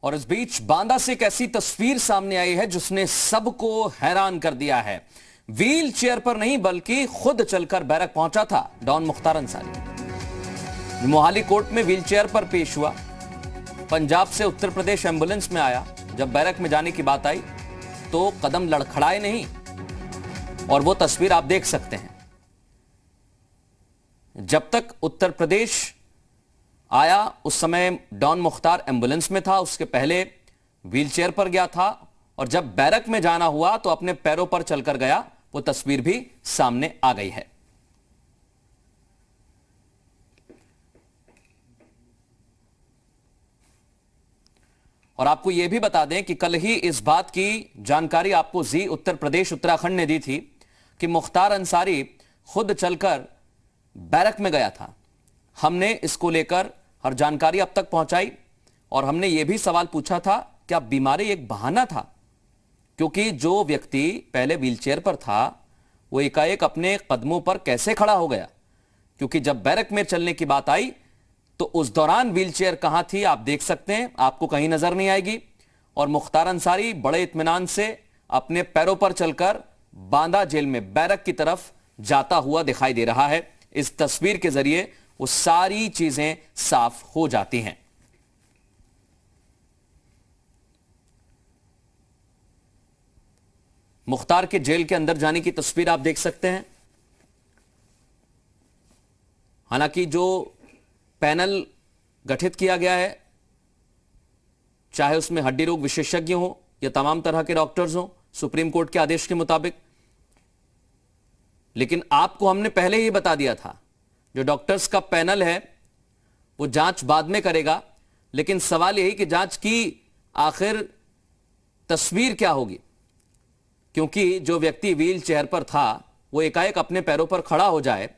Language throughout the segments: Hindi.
और इस बीच बांदा से एक ऐसी तस्वीर सामने आई है जिसने सबको हैरान कर दिया है। व्हील चेयर पर नहीं बल्कि खुद चलकर बैरक पहुंचा था डॉन मुख्तार अंसारी। मोहाली कोर्ट में व्हील चेयर पर पेश हुआ। पंजाब से उत्तर प्रदेश एम्बुलेंस में आया। जब बैरक में जाने की बात आई तो कदम लड़खड़ाए नहीं, और वो तस्वीर आप देख सकते हैं। जब तक उत्तर प्रदेश आया उस समय डॉन मुख्तार एम्बुलेंस में था, उसके पहले व्हीलचेयर पर गया था, और जब बैरक में जाना हुआ तो अपने पैरों पर चलकर गया। वो तस्वीर भी सामने आ गई है। और आपको यह भी बता दें कि कल ही इस बात की जानकारी आपको जी उत्तर प्रदेश उत्तराखंड ने दी थी कि मुख्तार अंसारी खुद चलकर बैरक में गया था। हमने इसको लेकर हर जानकारी अब तक पहुंचाई, और हमने यह भी सवाल पूछा था क्या बीमारी एक बहाना था, क्योंकि जो व्यक्ति पहले व्हीलचेयर पर था वो एकाएक अपने कदमों पर कैसे खड़ा हो गया, क्योंकि जब बैरक में चलने की बात आई तो उस दौरान व्हीलचेयर कहां थी आप देख सकते हैं, आपको कहीं नजर नहीं आएगी। और मुख्तार अंसारी बड़े इत्मीनान से अपने पैरों पर चलकर बांदा जेल में बैरक की तरफ जाता हुआ दिखाई दे रहा है। इस तस्वीर के जरिए वो सारी चीजें साफ हो जाती हैं। मुख्तार के जेल के अंदर जाने की तस्वीर आप देख सकते हैं। हालांकि जो पैनल गठित किया गया है, चाहे उसमें हड्डी रोग विशेषज्ञ हो या तमाम तरह के डॉक्टर्स हो सुप्रीम कोर्ट के आदेश के मुताबिक, लेकिन आपको हमने पहले ही बता दिया था जो डॉक्टर्स का पैनल है वो जांच बाद में करेगा, लेकिन सवाल यही कि जांच की आखिर तस्वीर क्या होगी, क्योंकि जो व्यक्ति व्हील चेयर पर था वो एकाएक अपने पैरों पर खड़ा हो जाए।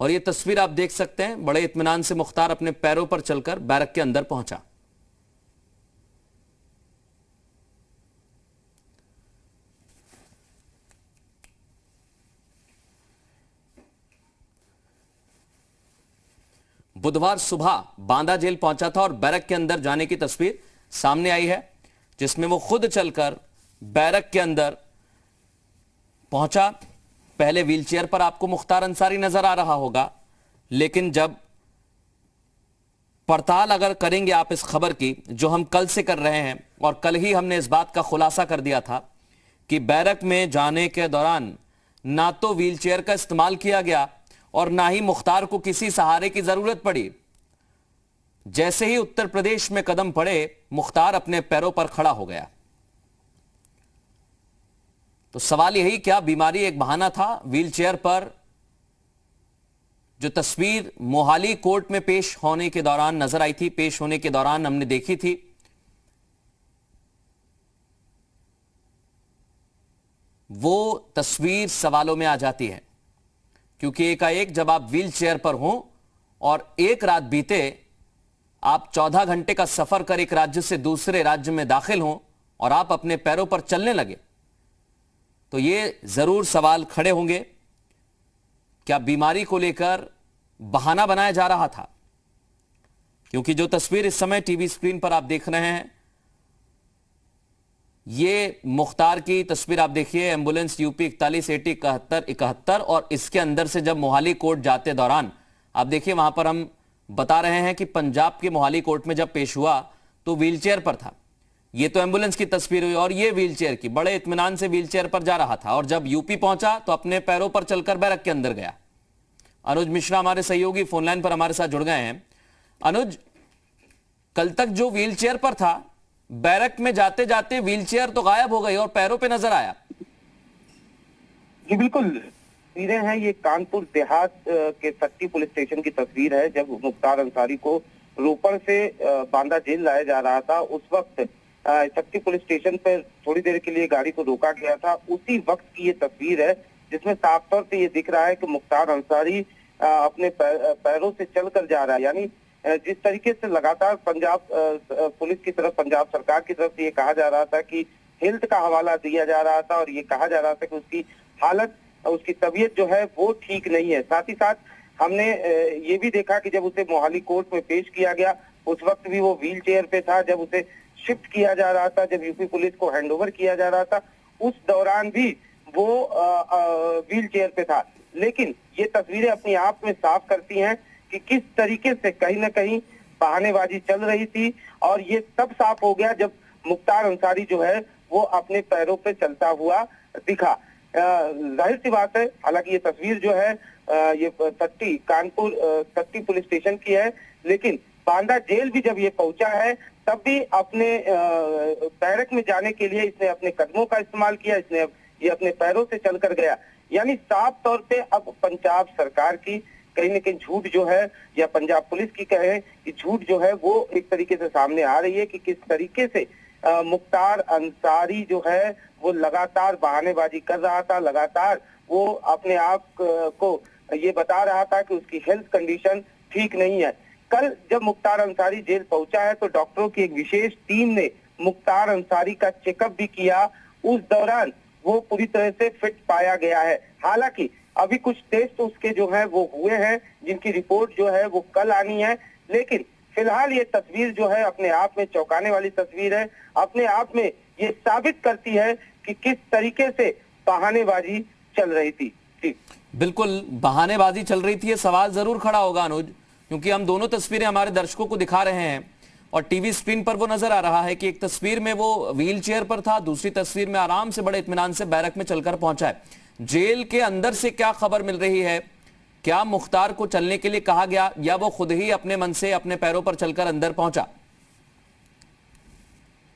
और ये तस्वीर आप देख सकते हैं, बड़े इत्मीनान से मुख्तार अपने पैरों पर चलकर बैरक के अंदर पहुंचा। बुधवार सुबह बांदा जेल पहुंचा था और बैरक के अंदर जाने की तस्वीर सामने आई है, जिसमें वो खुद चलकर बैरक के अंदर पहुंचा। पहले व्हीलचेयर पर आपको मुख्तार अंसारी नजर आ रहा होगा, लेकिन जब पड़ताल अगर करेंगे आप इस खबर की जो हम कल से कर रहे हैं, और कल ही हमने इस बात का खुलासा कर दिया था कि बैरक में जाने के दौरान ना तो व्हीलचेयर का इस्तेमाल किया गया और ना ही मुख्तार को किसी सहारे की जरूरत पड़ी। जैसे ही उत्तर प्रदेश में कदम पड़े मुख्तार अपने पैरों पर खड़ा हो गया। तो सवाल यही, क्या बीमारी एक बहाना था? व्हीलचेयर पर जो तस्वीर मोहाली कोर्ट में पेश होने के दौरान नजर आई थी, पेश होने के दौरान हमने देखी थी, वो तस्वीर सवालों में आ जाती है, क्योंकि एकाएक जब आप व्हील चेयर पर हों और एक रात बीते, आप 14 घंटे का सफर कर एक राज्य से दूसरे राज्य में दाखिल हों और आप अपने पैरों पर चलने लगे, तो ये जरूर सवाल खड़े होंगे, क्या बीमारी को लेकर बहाना बनाया जा रहा था? क्योंकि जो तस्वीर इस समय टीवी स्क्रीन पर आप देख रहे हैं, ये मुख्तार की तस्वीर आप देखिए, एम्बुलेंस यूपी 41 AT 71, और इसके अंदर से जब मोहाली कोर्ट जाते दौरान आप देखिए, वहां पर हम बता रहे हैं कि पंजाब के मोहाली कोर्ट में जब पेश हुआ तो व्हीलचेयर पर था। ये तो एम्बुलेंस की तस्वीर हुई, और ये व्हीलचेयर की, बड़े इत्मीनान से व्हीलचेयर पर जा रहा था, और जब यूपी पहुंचा तो अपने पैरों पर चलकर बैरक के अंदर गया। अनुज मिश्रा हमारे सहयोगी फोनलाइन पर हमारे साथ जुड़ गए हैं। अनुज, कल तक जो व्हीलचेयर पर था, बैरक में जाते जाते व्हीलचेयर तो गायब हो गई और पैरों पे नजर आया। जी बिल्कुल, तस्वीरें हैं ये कानपुर देहात के सक्ती पुलिस स्टेशन की तस्वीर है। जब मुख्तार अंसारी को रोपड़ से बांदा जेल लाया जा रहा था, उस वक्त सक्ती पुलिस स्टेशन पर थोड़ी देर के लिए गाड़ी को रोका गया था। उसी वक्त की ये तस्वीर है जिसमें साफ तौर से ये दिख रहा है कि मुख्तार अंसारी अपने पैरों से चलकर जा रहा है। यानी जिस तरीके से लगातार पंजाब पुलिस की तरफ, पंजाब सरकार की तरफ से ये कहा जा रहा था कि हेल्थ का हवाला दिया जा रहा था, और ये कहा जा रहा था कि उसकी हालत, उसकी तबीयत जो है वो ठीक नहीं है। साथ ही साथ हमने ये भी देखा कि जब उसे मोहाली कोर्ट में पेश किया गया उस वक्त भी वो व्हील चेयर पे था। जब उसे शिफ्ट किया जा रहा था, जब यूपी पुलिस को हैंडओवर किया जा रहा था, उस दौरान भी वो व्हील चेयर पे था। लेकिन ये तस्वीरें अपने आप में साफ करती हैं कि किस तरीके से कहीं ना कहीं बहानेबाजी चल रही थी। और ये तब साफ हो गया जब मुख्तार अंसारी जो है वो अपने पैरों पे चलता हुआ दिखा। जाहिर सी बात है, हालांकि ये तस्वीर जो है ये कानपुर सट्टी पुलिस स्टेशन की है, लेकिन बांदा जेल भी जब ये पहुंचा है तब भी अपने बैरक में जाने के लिए इसने अपने कदमों का इस्तेमाल किया, इसने ये अपने पैरों से चलकर गया। यानी साफ तौर पे अब पंजाब सरकार की कहीं न कहीं झूठ जो है, या पंजाब पुलिस की कहे कि झूठ जो है वो एक तरीके से सामने आ रही है कि किस तरीके से मुख्तार अंसारी जो है वो लगातार बहानेबाजी कर रहा था, लगातार वो अपने आप को ये बता रहा था कि उसकी हेल्थ कंडीशन ठीक नहीं है। कल जब मुख्तार अंसारी जेल पहुंचा है तो डॉक्टरों की एक विशेष टीम ने मुख्तार अंसारी का चेकअप भी किया। उस दौरान वो पूरी तरह से फिट पाया गया है। हालांकि अभी कुछ टेस्ट उसके जो है वो हुए हैं, जिनकी रिपोर्ट जो है वो कल आनी है। लेकिन फिलहाल ये तस्वीर जो है अपने आप में चौंकाने वाली तस्वीर है, अपने आप में ये साबित करती है कि किस तरीके से बहानेबाजी चल रही थी। जी बिल्कुल, बहानेबाजी चल रही थी। ये सवाल जरूर खड़ा होगा अनुज, क्योंकि हम दोनों तस्वीरें हमारे दर्शकों को दिखा रहे हैं और टीवी स्क्रीन पर वो नजर आ रहा है कि एक तस्वीर में वो व्हील चेयर पर था, दूसरी तस्वीर में आराम से बड़े इत्मीनान से बैरक में चलकर पहुंचा है। जेल के अंदर से क्या खबर मिल रही है? क्या मुख्तार को चलने के लिए कहा गया या वो खुद ही अपने मन से अपने पैरों पर चलकर अंदर पहुंचा?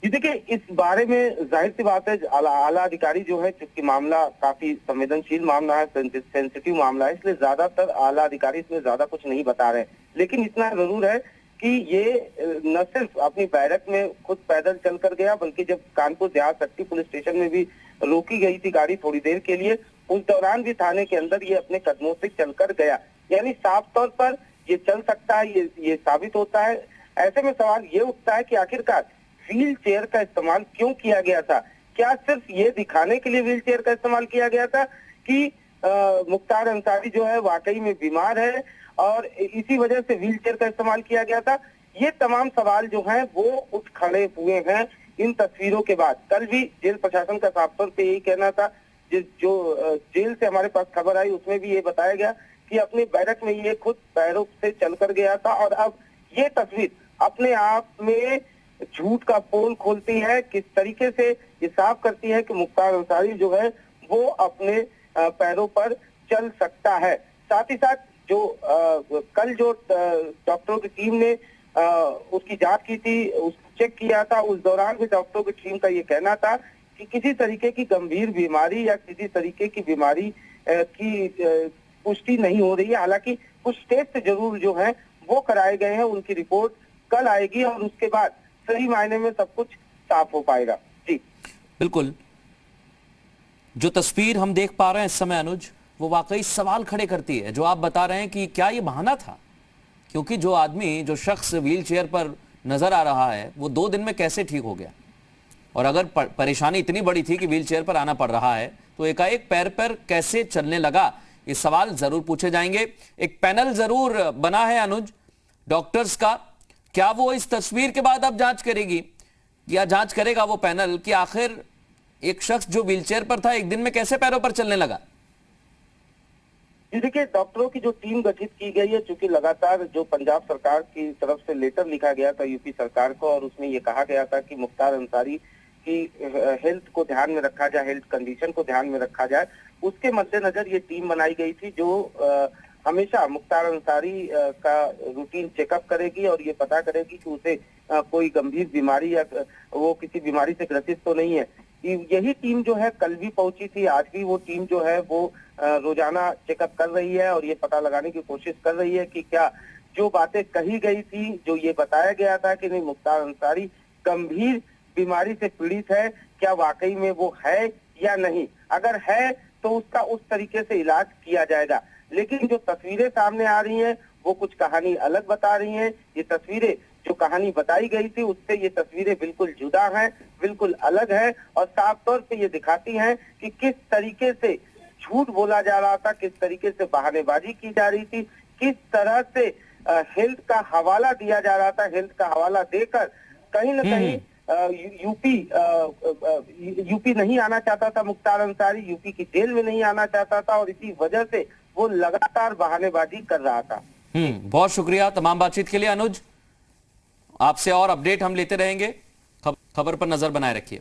जी देखिए, इस बारे में जाहिर सी बात है आला अधिकारी जो है, चूंकि मामला काफी संवेदनशील मामला है, सेंसिटिव मामला है, इसलिए ज्यादातर आला अधिकारी इसमें ज्यादा कुछ नहीं बता रहे। लेकिन इतना जरूर है कि ये न सिर्फ अपनी बैरक में खुद पैदल चलकर गया, बल्कि जब कानपुर देहात सट्टी पुलिस स्टेशन में भी रोकी गई थी गाड़ी थोड़ी देर के लिए, उस दौरान भी थाने के अंदर ये अपने कदमों से चलकर गया। यानी साफ तौर पर ये चल सकता है, ये साबित होता है। ऐसे में सवाल ये उठता है कि आखिरकार व्हील चेयर का इस्तेमाल क्यों किया गया था? क्या सिर्फ ये दिखाने के लिए व्हील चेयर का इस्तेमाल किया गया था कि मुख्तार अंसारी जो है वाकई में बीमार है और इसी वजह से व्हील चेयर का इस्तेमाल किया गया था? ये तमाम सवाल जो हैं वो उठ खड़े हुए हैं इन तस्वीरों के बाद। कल भी जेल प्रशासन का साफ तौर पे यही कहना था। जो जेल से हमारे पास खबर आई उसमें भी ये बताया गया कि अपने बैरक में ये खुद पैरों से चलकर गया था। और अब ये तस्वीर अपने आप में झूठ का पोल खोलती है, किस तरीके से ये साफ करती है कि मुख्तार अंसारी जो है वो अपने पैरों पर चल सकता है। साथ ही साथ जो कल जो डॉक्टरों की टीम ने उसकी जांच की थी, उसको चेक किया था, उस दौरान भी डॉक्टरों की टीम का ये कहना था कि किसी तरीके की गंभीर बीमारी या किसी तरीके की बीमारी की पुष्टि नहीं हो रही है। हालांकि कुछ टेस्ट जरूर जो है वो कराए गए हैं, उनकी रिपोर्ट कल आएगी और उसके बाद सही मायने में सब कुछ साफ हो पाएगा। जी बिल्कुल, जो तस्वीर हम देख पा रहे हैं इस समय अनुज, वो वाकई सवाल खड़े करती है। जो आप बता रहे हैं कि क्या ये बहाना था, क्योंकि जो आदमी, जो शख्स व्हील चेयर पर नजर आ रहा है वो 2 दिन में कैसे ठीक हो गया? और अगर परेशानी इतनी बड़ी थी कि व्हील चेयर पर आना पड़ रहा है तो एकाएक पैर पर कैसे चलने लगा? ये सवाल जरूर पूछे जाएंगे। एक पैनल जरूर बना है अनुज डॉक्टर्स का, क्या वो इस तस्वीर के बाद अब जांच करेगी या जांच करेगा वो पैनल कि आखिर एक शख्स जो व्हीलचेयर पर था एक दिन में कैसे पैरों पर चलने लगा? देखिए, डॉक्टरों की जो टीम गठित की गई है, चूंकि लगातार जो पंजाब सरकार की तरफ से लेटर लिखा गया था यूपी सरकार को और उसमें ये कहा गया था कि मुख्तार अंसारी की हेल्थ को ध्यान में रखा जाए, हेल्थ कंडीशन को ध्यान में रखा जाए, उसके मद्देनजर ये टीम बनाई गई थी जो हमेशा मुख्तार अंसारी का रूटीन चेकअप करेगी और ये पता करेगी कि उसे कोई गंभीर बीमारी या वो किसी बीमारी से ग्रसित तो नहीं है। यही टीम जो है कल भी पहुंची थी, आज भी वो टीम जो है वो रोजाना चेकअप कर रही है और ये पता लगाने की कोशिश कर रही है कि क्या जो बातें कही गई थी, जो ये बताया गया था कि नहीं मुख्तार अंसारी गंभीर बीमारी से पीड़ित है, क्या वाकई में वो है या नहीं। अगर है तो उसका उस तरीके से इलाज किया जाएगा। लेकिन जो तस्वीरें सामने आ रही हैं वो कुछ कहानी अलग बता रही हैं। ये तस्वीरें जो कहानी बताई गई थी उससे ये तस्वीरें बिल्कुल जुदा हैं, बिल्कुल अलग है और साफ तौर पे ये दिखाती हैं कि किस तरीके से झूठ बोला जा रहा था, किस तरीके से बहानेबाजी की जा रही थी, किस तरह से हेल्थ का हवाला दिया जा रहा था, हेल्थ का हवाला देकर कहीं न कहीं यूपी नहीं आना चाहता था मुख्तार अंसारी, यूपी की जेल में नहीं आना चाहता था और इसी वजह से वो लगातार बहानेबाजी कर रहा था। बहुत शुक्रिया तमाम बातचीत के लिए अनुज। आपसे और अपडेट हम लेते रहेंगे। खबर पर नजर बनाए रखिए।